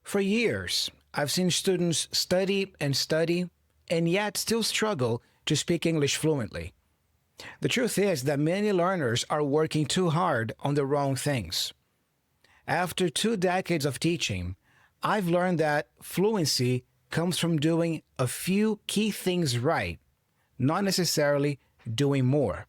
For years, I've seen students study and yet still struggle to speak English fluently. The truth is that many learners are working too hard on the wrong things. After 2 decades of teaching, I've learned that fluency comes from doing a few key things right, not necessarily doing more.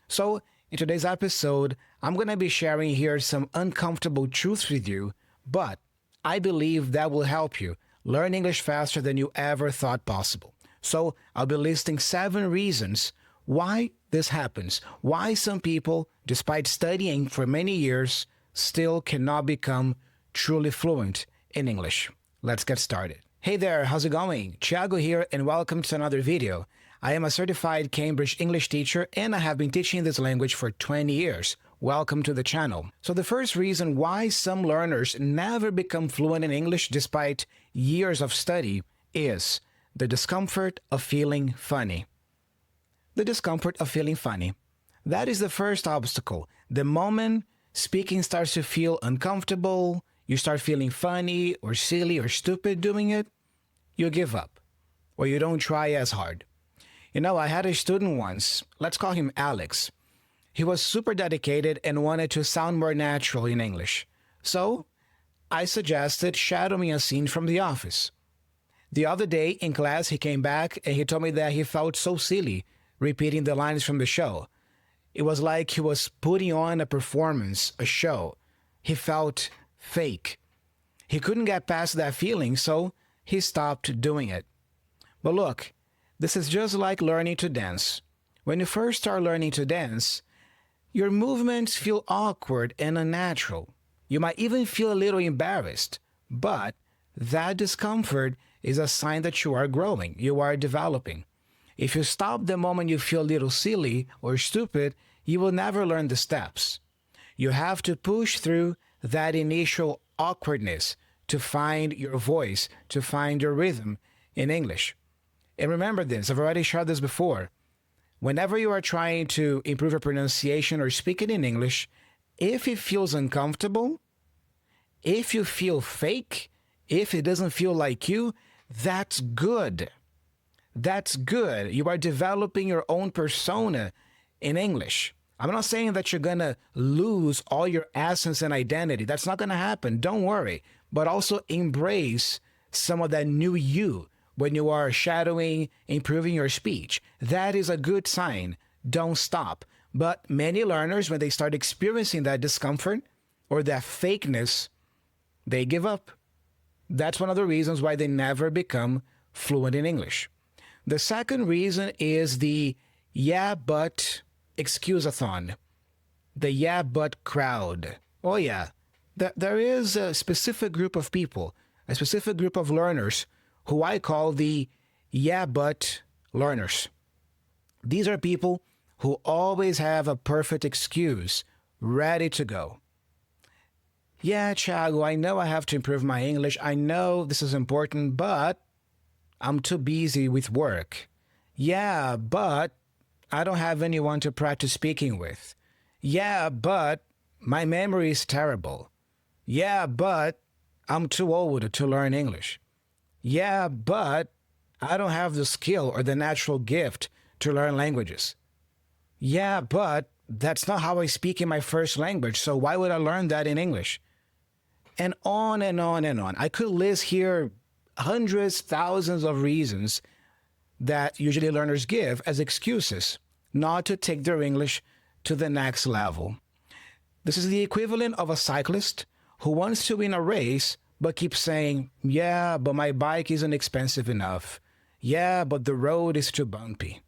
So, in today's episode, I'm going to be sharing here some uncomfortable truths with you, but I believe that will help you learn English faster than you ever thought possible. So, I'll be listing 7 reasons why this happens, why some people, despite studying for many years, still cannot become truly fluent in English. Let's get started. Hey there, how's it going? Thiago here and welcome to another video. I am a certified Cambridge English teacher and I have been teaching this language for 20 years. Welcome to the channel. So the first reason why some learners never become fluent in English despite years of study is the discomfort of feeling funny. The discomfort of feeling funny. That is the first obstacle. The moment speaking starts to feel uncomfortable, you start feeling funny or silly or stupid doing it, you give up or you don't try as hard. You know, I had a student once, let's call him Alex. He was super dedicated and wanted to sound more natural in English. So I suggested shadowing a scene from The Office. The other day in class, he came back and he told me that he felt so silly repeating the lines from the show. It was like he was putting on a performance, a show. He felt fake. He couldn't get past that feeling, so he stopped doing it. But look, this is just like learning to dance. When you first start learning to dance, your movements feel awkward and unnatural. You might even feel a little embarrassed, but that discomfort is a sign that you are growing, you are developing. If you stop the moment you feel a little silly or stupid, you will never learn the steps. You have to push through that initial awkwardness to find your voice, to find your rhythm in English. And remember this, I've already shared this before. Whenever you are trying to improve your pronunciation or speaking in English, if it feels uncomfortable, if you feel fake, if it doesn't feel like you, that's good. That's good. You are developing your own persona in English. I'm not saying that you're going to lose all your essence and identity. That's not going to happen. Don't worry. But also embrace some of that new you when you are shadowing, improving your speech. That is a good sign. Don't stop. But many learners, when they start experiencing that discomfort or that fakeness, they give up. That's one of the reasons why they never become fluent in English. The second reason is the yeah, but excuse-a-thon. The yeah, but crowd. Oh yeah, there is a specific group of people, a specific group of learners who I call the yeah, but learners. These are people who always have a perfect excuse ready to go. Yeah, Thiago, I know I have to improve my English. I know this is important, but I'm too busy with work. Yeah, but I don't have anyone to practice speaking with. Yeah, but my memory is terrible. Yeah, but I'm too old to learn English. Yeah, but I don't have the skill or the natural gift to learn languages. Yeah, but that's not how I speak in my first language, so why would I learn that in English? And on and on and on. I could list here hundreds, thousands of reasons that usually learners give as excuses not to take their English to the next level. This is the equivalent of a cyclist who wants to win a race but keeps saying, yeah, but my bike isn't expensive enough. Yeah, but the road is too bumpy.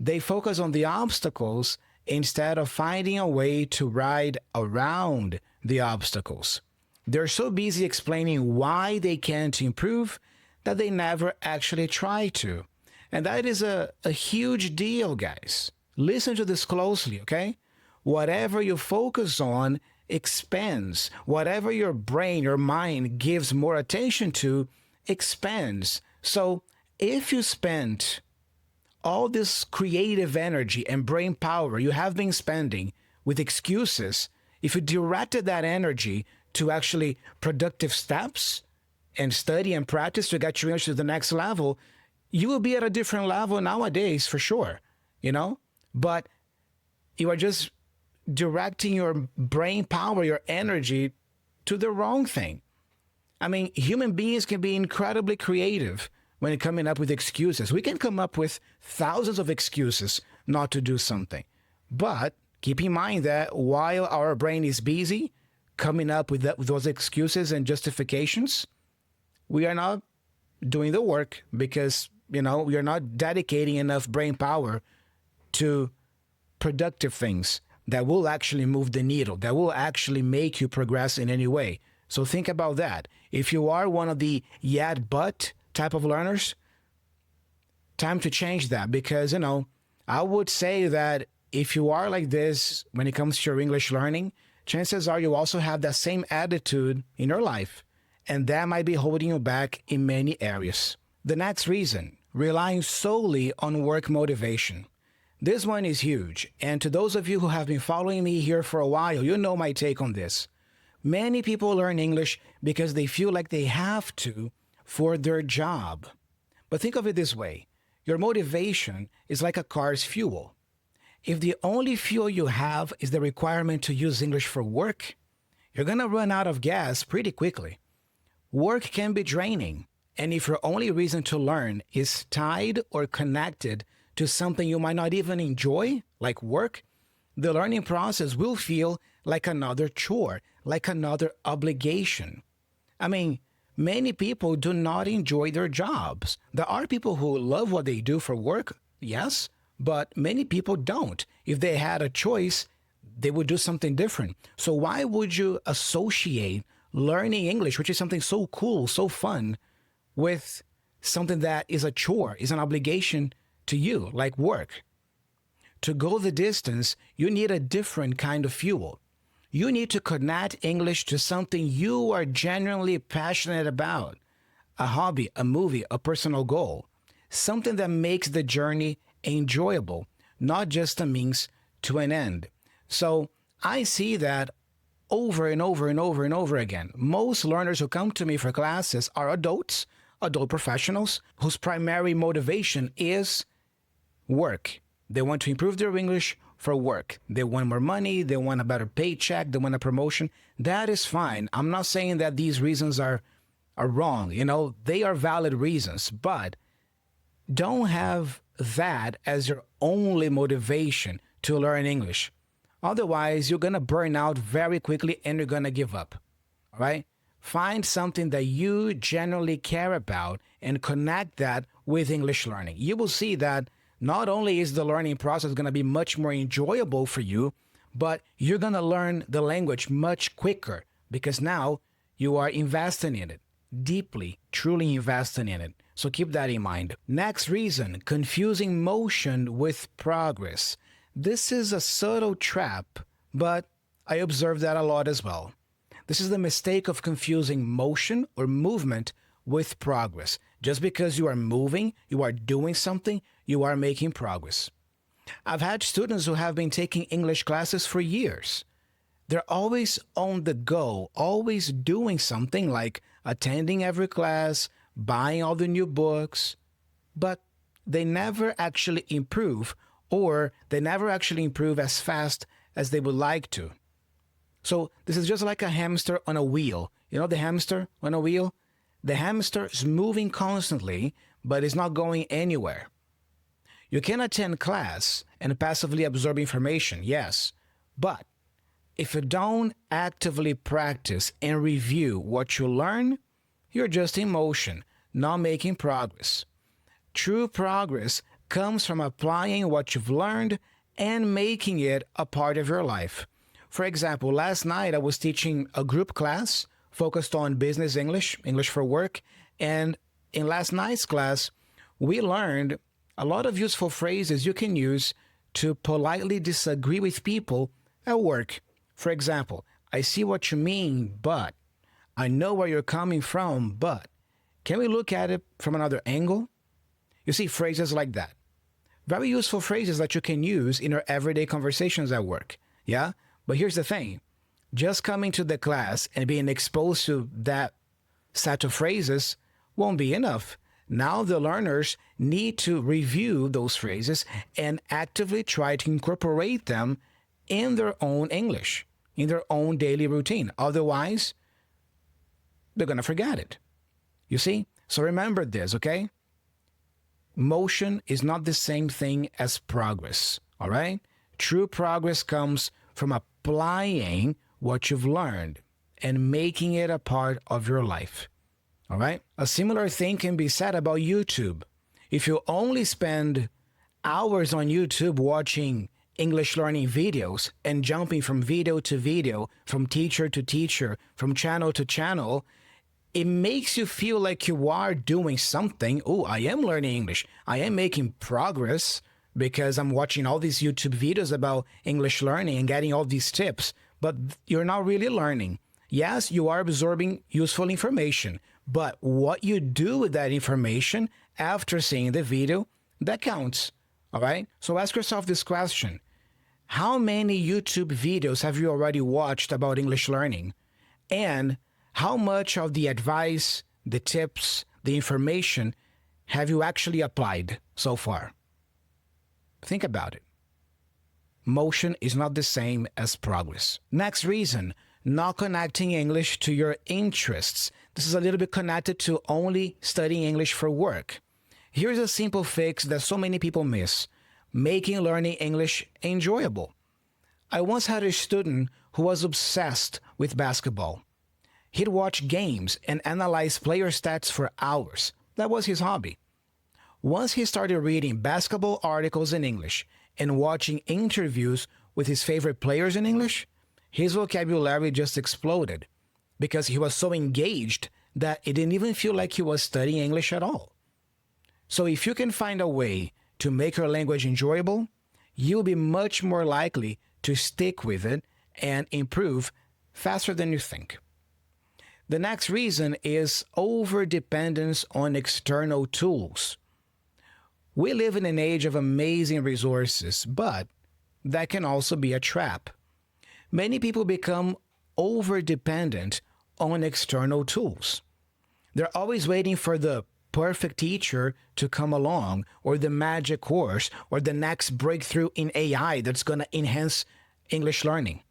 They focus on the obstacles instead of finding a way to ride around the obstacles. They're so busy explaining why they can't improve that they never actually try to. And that is a huge deal, guys. Listen to this closely, okay? Whatever you focus on expands. Whatever your brain, your mind gives more attention to expands. So if you spend all this creative energy and brain power you have been spending with excuses, if you directed that energy to actually productive steps and study and practice to get your English to the next level, you will be at a different level nowadays for sure, you know? But you are just directing your brain power, your energy to the wrong thing. I mean, human beings can be incredibly creative when coming up with excuses. We can come up with thousands of excuses not to do something. But keep in mind that while our brain is busy coming up with those excuses and justifications, we are not doing the work because, we are not dedicating enough brain power to productive things that will actually move the needle, that will actually make you progress in any way. So think about that. If you are one of the yet but type of learners, time to change that because, I would say that if you are like this when it comes to your English learning, chances are you also have that same attitude in your life, and that might be holding you back in many areas. The next reason, relying solely on work motivation. This one is huge, and to those of you who have been following me here for a while, you know my take on this. Many people learn English because they feel like they have to for their job. But think of it this way. Your motivation is like a car's fuel. If the only fuel you have is the requirement to use English for work, you're going to run out of gas pretty quickly. Work can be draining, and if your only reason to learn is tied or connected to something you might not even enjoy, like work, the learning process will feel like another chore, like another obligation. I mean, many people do not enjoy their jobs. There are people who love what they do for work, yes, but many people don't. If they had a choice, they would do something different. So why would you associate learning English, which is something so cool, so fun, with something that is a chore, is an obligation to you, like work? To go the distance, you need a different kind of fuel. You need to connect English to something you are genuinely passionate about, a hobby, a movie, a personal goal, something that makes the journey enjoyable, not just a means to an end. So I see that over and over and over and over again. Most learners who come to me for classes are adults, adult professionals, whose primary motivation is work. They want to improve their English for work. They want more money, they want a better paycheck, they want a promotion. That is fine. I'm not saying that these reasons are wrong. They are valid reasons, but don't have that as your only motivation to learn English. Otherwise, you're going to burn out very quickly and you're going to give up. All right? Find something that you genuinely care about and connect that with English learning. You will see that not only is the learning process going to be much more enjoyable for you, but you're going to learn the language much quicker because now you are investing in it, deeply, truly investing in it. So keep that in mind. Next reason, confusing motion with progress. This is a subtle trap, but I observe that a lot as well. This is the mistake of confusing motion or movement with progress. Just because you are moving, you are doing something, you are making progress. I've had students who have been taking English classes for years. They're always on the go, always doing something like attending every class, buying all the new books, but they never actually improve, or they never actually improve as fast as they would like to. So this is just like a hamster on a wheel. You know the hamster on a wheel? The hamster is moving constantly, but is not going anywhere. You can attend class and passively absorb information, yes, but if you don't actively practice and review what you learn, you're just in motion, not making progress. True progress comes from applying what you've learned and making it a part of your life. For example, last night I was teaching a group class focused on business English, English for work, and in last night's class, we learned a lot of useful phrases you can use to politely disagree with people at work. For example, I see what you mean, but I know where you're coming from, but can we look at it from another angle? You see, phrases like that. Very useful phrases that you can use in your everyday conversations at work. Yeah? But here's the thing. Just coming to the class and being exposed to that set of phrases won't be enough. Now the learners need to review those phrases and actively try to incorporate them in their own English, in their own daily routine. Otherwise, they're going to forget it. You see? So remember this, okay? Motion is not the same thing as progress, all right? True progress comes from applying what you've learned and making it a part of your life, all right? A similar thing can be said about YouTube. If you only spend hours on YouTube watching English learning videos and jumping from video to video, from teacher to teacher, from channel to channel, it makes you feel like you are doing something. Oh, I am learning English. I am making progress because I'm watching all these YouTube videos about English learning and getting all these tips, but you're not really learning. Yes, you are absorbing useful information, but what you do with that information after seeing the video, that counts, all right? So ask yourself this question. How many YouTube videos have you already watched about English learning? And how much of the advice, the tips, the information have you actually applied so far? Think about it. Motion is not the same as progress. Next reason, not connecting English to your interests. This is a little bit connected to only studying English for work. Here's a simple fix that so many people miss: making learning English enjoyable. I once had a student who was obsessed with basketball. He'd watch games and analyze player stats for hours. That was his hobby. Once he started reading basketball articles in English and watching interviews with his favorite players in English, his vocabulary just exploded because he was so engaged that it didn't even feel like he was studying English at all. So if you can find a way to make your language enjoyable, you'll be much more likely to stick with it and improve faster than you think. The next reason is overdependence on external tools. We live in an age of amazing resources, but that can also be a trap. Many people become overdependent on external tools. They're always waiting for the perfect teacher to come along, or the magic course, or the next breakthrough in AI that's going to enhance English learning.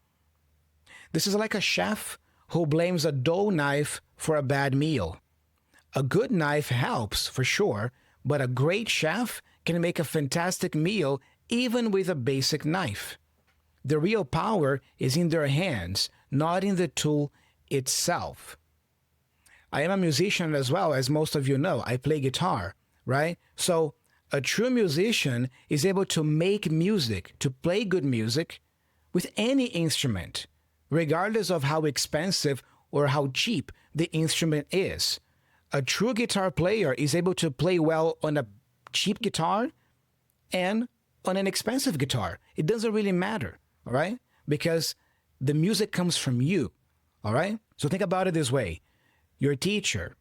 This is like a chef who blames a dull knife for a bad meal. A good knife helps, for sure, but a great chef can make a fantastic meal even with a basic knife. The real power is in their hands, not in the tool itself. I am a musician as well, as most of you know. I play guitar, right? So a true musician is able to make music, to play good music with any instrument, regardless of how expensive or how cheap the instrument is. A true guitar player is able to play well on a cheap guitar and on an expensive guitar. It doesn't really matter, all right? Because the music comes from you, all right? So think about it this way. Your teacher,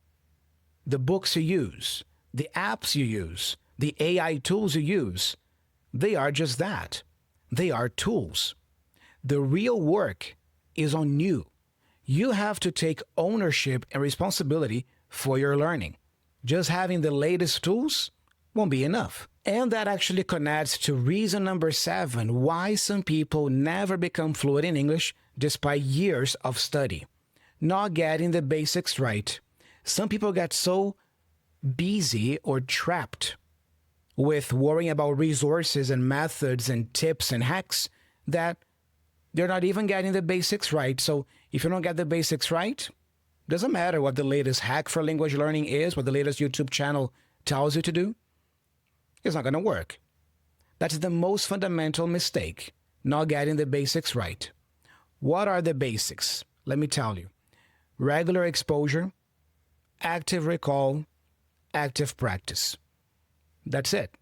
the books you use, the apps you use, the AI tools you use, they are just that. They are tools. The real work is on you. You have to take ownership and responsibility for your learning. Just having the latest tools won't be enough. And that actually connects to reason number 7, why some people never become fluent in English despite years of study. Not getting the basics right. Some people get so busy or trapped with worrying about resources and methods and tips and hacks that they're not even getting the basics right. So if you don't get the basics right, doesn't matter what the latest hack for language learning is, what the latest YouTube channel tells you to do. It's not going to work. That's the most fundamental mistake, not getting the basics right. What are the basics? Let me tell you. Regular exposure, active recall, active practice. That's it.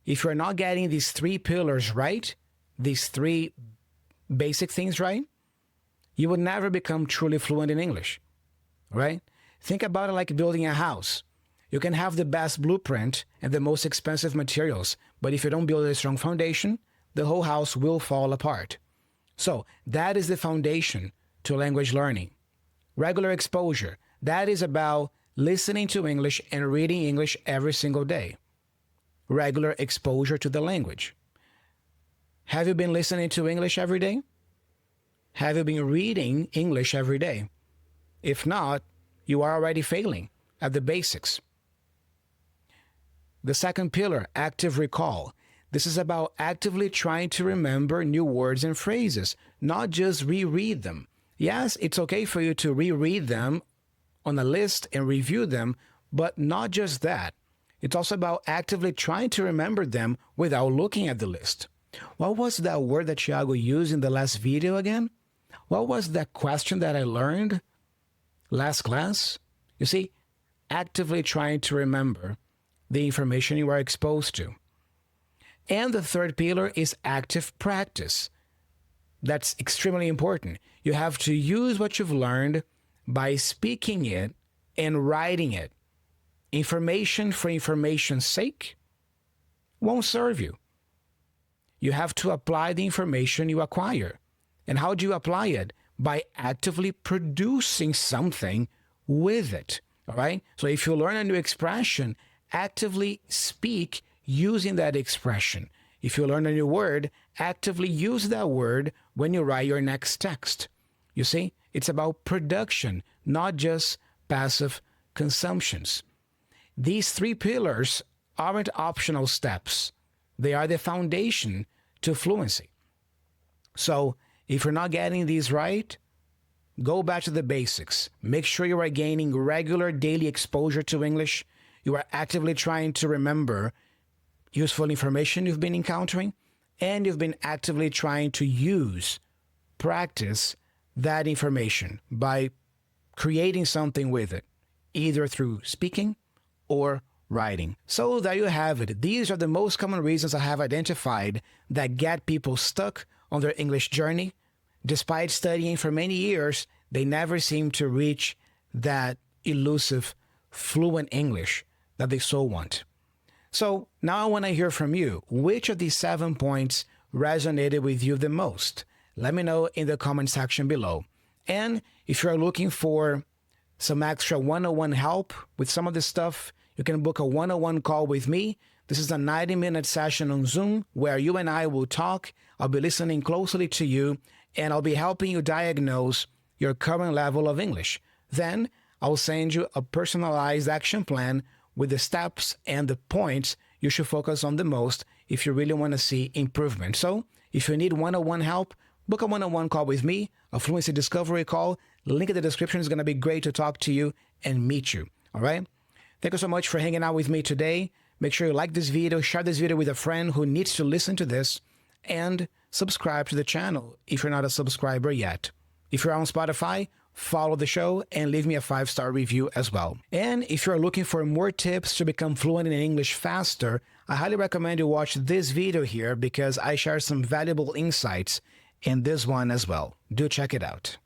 If you're not getting these 3 pillars right, these 3 basic things right, you would never become truly fluent in English, right? Think about it like building a house. You can have the best blueprint and the most expensive materials, but if you don't build a strong foundation, the whole house will fall apart. So that is the foundation to language learning. Regular exposure, that is about listening to English and reading English every single day. Regular exposure to the language. Have you been listening to English every day? Have you been reading English every day? If not, you are already failing at the basics. The second pillar, active recall. This is about actively trying to remember new words and phrases, not just reread them. Yes, it's okay for you to reread them on a list and review them, but not just that. It's also about actively trying to remember them without looking at the list. What was that word that Thiago used in the last video again? What was that question that I learned last class? You see, actively trying to remember the information you are exposed to. And the third pillar is active practice. That's extremely important. You have to use what you've learned by speaking it and writing it. Information for information's sake won't serve you. You have to apply the information you acquire. And how do you apply it? By actively producing something with it. All right? So if you learn a new expression, actively speak using that expression. If you learn a new word, actively use that word when you write your next text. You see, it's about production, not just passive consumptions. These three pillars aren't optional steps. They are the foundation to fluency. So if you're not getting these right, go back to the basics. Make sure you are gaining regular daily exposure to English. You are actively trying to remember useful information you've been encountering, and you've been actively trying to practice that information by creating something with it, either through speaking or writing. So there you have it. These are the most common reasons I have identified that get people stuck on their English journey. Despite studying for many years, they never seem to reach that elusive, fluent English that they so want. So now I want to hear from you. Which of these 7 points resonated with you the most? Let me know in the comment section below. And if you're looking for some extra one-on-one help with some of this stuff, you can book a one-on-one call with me. This is a 90-minute session on Zoom where you and I will talk. I'll be listening closely to you, and I'll be helping you diagnose your current level of English. Then I'll send you a personalized action plan with the steps and the points you should focus on the most if you really want to see improvement. So if you need one-on-one help, book a one-on-one call with me, a Fluency Discovery call. Link in the description. Is going to be great to talk to you and meet you. All right? Thank you so much for hanging out with me today. Make sure you like this video, share this video with a friend who needs to listen to this, and subscribe to the channel if you're not a subscriber yet. If you're on Spotify, follow the show and leave me a 5-star review as well. And if you're looking for more tips to become fluent in English faster, I highly recommend you watch this video here because I share some valuable insights in this one as well. Do check it out.